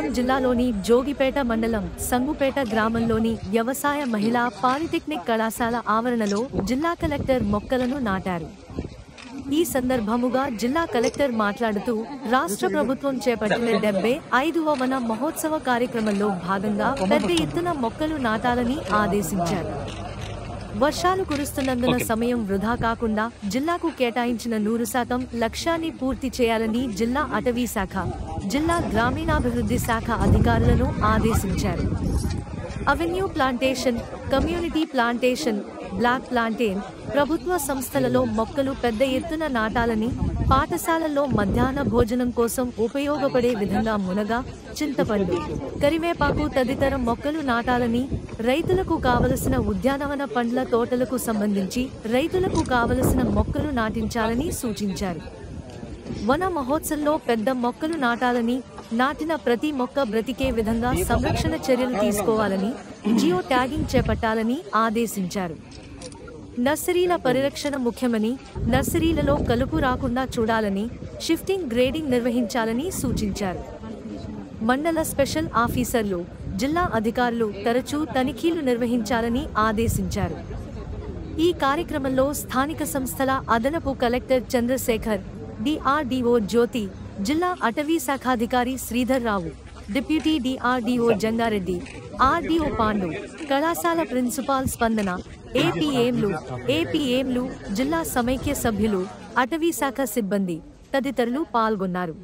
కొత్తగూడెం జిల్లాలోని జోగిపేట మండలం సంగుపేట గ్రామంలోని వ్యవసాయ మహిళా పాలిటెక్నిక్ కళాశాల ఆవరణలో జిల్లా కలెక్టర్ మొక్కలను నాటారు. ఈ సందర్భముగా జిల్లా కలెక్టర్ మాట్లాడుతూ రాష్ట్ర ప్రభుత్వం చేపట్టిన 75వ వన మహోత్సవ కార్యక్రమంలో భాగంగా పెద్ద ఎత్తున మొక్కలు నాటాలని ఆదేశించారు. వర్షాలు కురుస్తున్నందున సమయం వృధా కాకుండా జిల్లాకు కేటాయించిన 100% లక్ష్యాన్ని పూర్తి చేయాలని జిల్లా అటవీ శాఖ, జిల్లా గ్రామీణాభివృద్ధి శాఖ అధికారులను ఆదేశించారు. Avenue plantation, community plantation, block plantain, ప్రభుత్వ సంస్థలలో మొక్కలు పెద్ద ఎత్తున నాటాలని, పాఠశాలల్లో మధ్యాహ్న భోజనం కోసం ఉపయోగపడే విధంగా మునగ, చింతపండు, కరివేపాకు తదితర మొక్కలు నాటాలని, రైతులకు కావలసిన ఉద్యానవన పండ్ల తోటలకు సంబంధించి రైతులకు కావలసిన మొక్కలు నాటించాలని సూచించారు. వన మహోత్సవంలో పెద్ద మొక్కలు నాటాలని, నాటిన ప్రతి మొక్క బ్రతికే విధంగా సంరక్షణ చర్యలు తీసుకోవాలని, జియో ట్యాగింగ్ చేపట్టాలని ఆదేశించారు. నర్సరీల పరిరక్షణ ముఖ్యమని, నర్సరీలలో కలుపు రాకుండా చూడాలని, షిఫ్టింగ్ గ్రేడింగ్ నిర్వహించాలని సూచించారు. మండల స్పెషల్ ఆఫీసర్లు, జిల్లా అధికారులు తరచూ తనిఖీలు నిర్వహించాలని ఆదేశించారు. ఈ కార్యక్రమంలో స్థానిక సంస్థల అదనపు కలెక్టర్ చంద్రశేఖర్, డిఆర్డీఓ జ్యోతి, జిల్లా అటవీ శాఖాధికారి Sridhar Rao, deputy DRDO Jangareddy, RDO Pandu, కళాశాల ప్రిన్సిపాల్ స్పందన, ఏపీఎంలు, జిల్లా సమైక్య సభ్యులు, అటవీ శాఖ సిబ్బంది తదితరులు పాల్గొన్నారు.